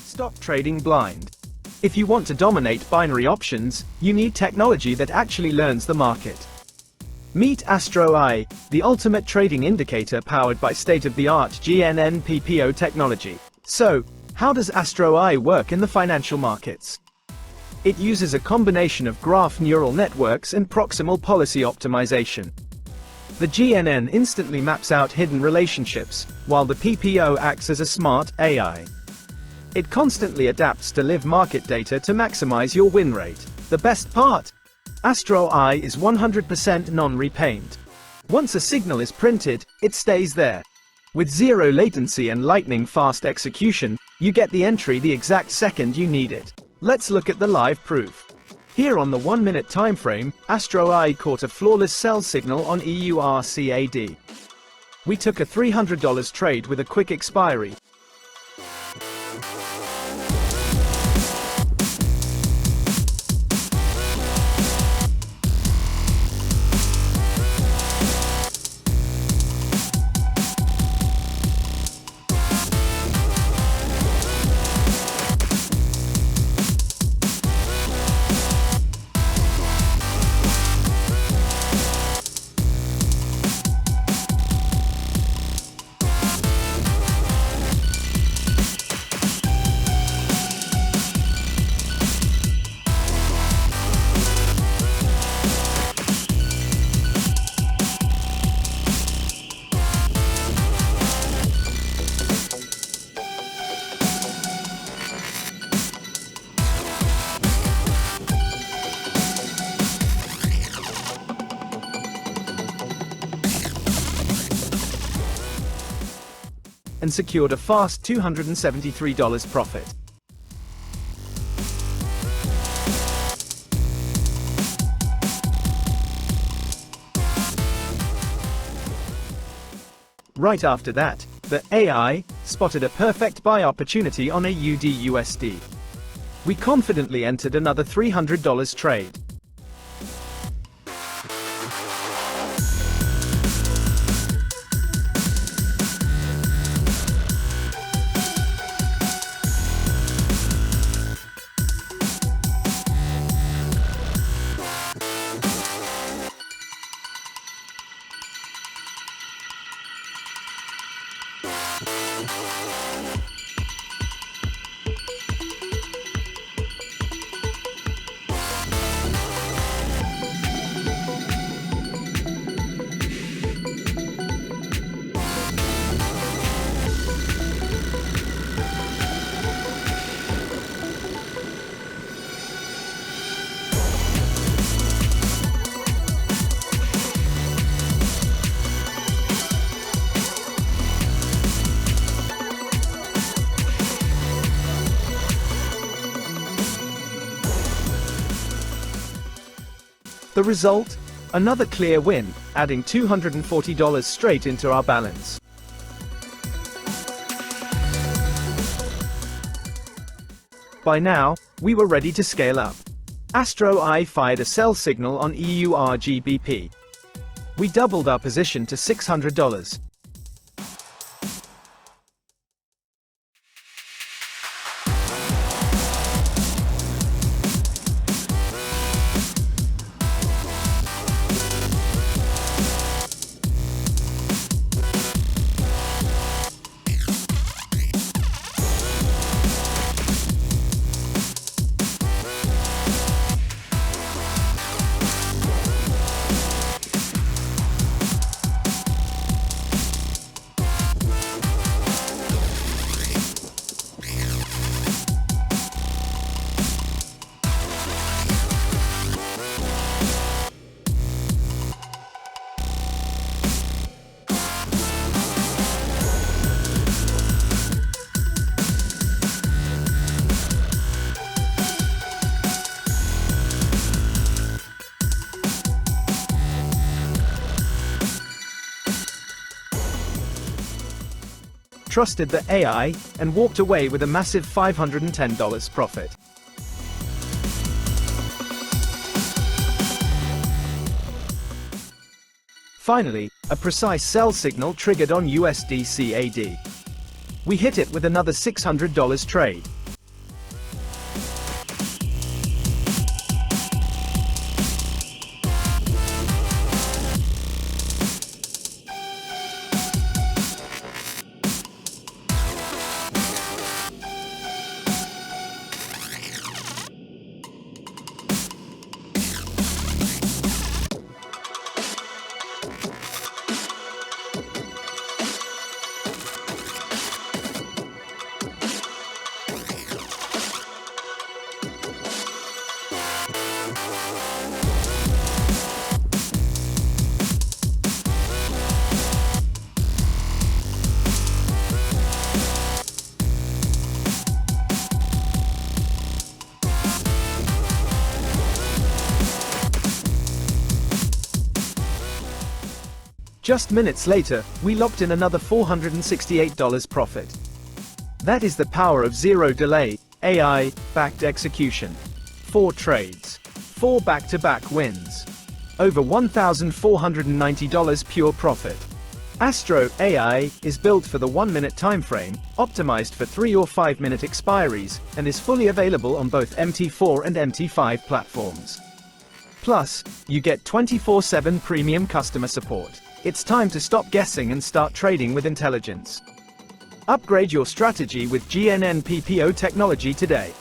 Stop trading blind. If you want to dominate binary options, you need technology that actually learns the market. Meet Astro AI, the ultimate trading indicator powered by state-of-the-art GNN and PPO technology. So, how does Astro AI work in the financial markets? It uses a combination of graph neural networks and proximal policy optimization. The GNN instantly maps out hidden relationships, while the PPO acts as a smart AI. It constantly adapts to live market data to maximize your win rate. The best part? Astro AI is 100% non-repaint. Once a signal is printed, it stays there. With zero latency and lightning-fast execution, you get the entry the exact second you need it. Let's look at the live proof. Here on the 1-minute time frame, Astro AI caught a flawless sell signal on EURCAD. We took a $300 trade with a quick expiry. And secured a fast $273 profit. Right after that, the AI spotted a perfect buy opportunity on a USD. We confidently entered another $300 trade. The result? Another clear win, adding $240 straight into our balance. By now, we were ready to scale up. Astro AI fired a sell signal on EURGBP. We doubled our position to $600. Trusted the AI, and walked away with a massive $510 profit. Finally, a precise sell signal triggered on USD CAD. We hit it with another $600 trade. Just minutes later, we locked in another $468 profit. That is the power of zero delay, AI-backed execution. 4 trades. 4 back-to-back wins. Over $1,490 pure profit. Astro AI is built for the 1-minute timeframe, optimized for 3 or 5-minute expiries, and is fully available on both MT4 and MT5 platforms. Plus, you get 24/7 premium customer support. It's time to stop guessing and start trading with intelligence. Upgrade your strategy with GNN PPO technology today.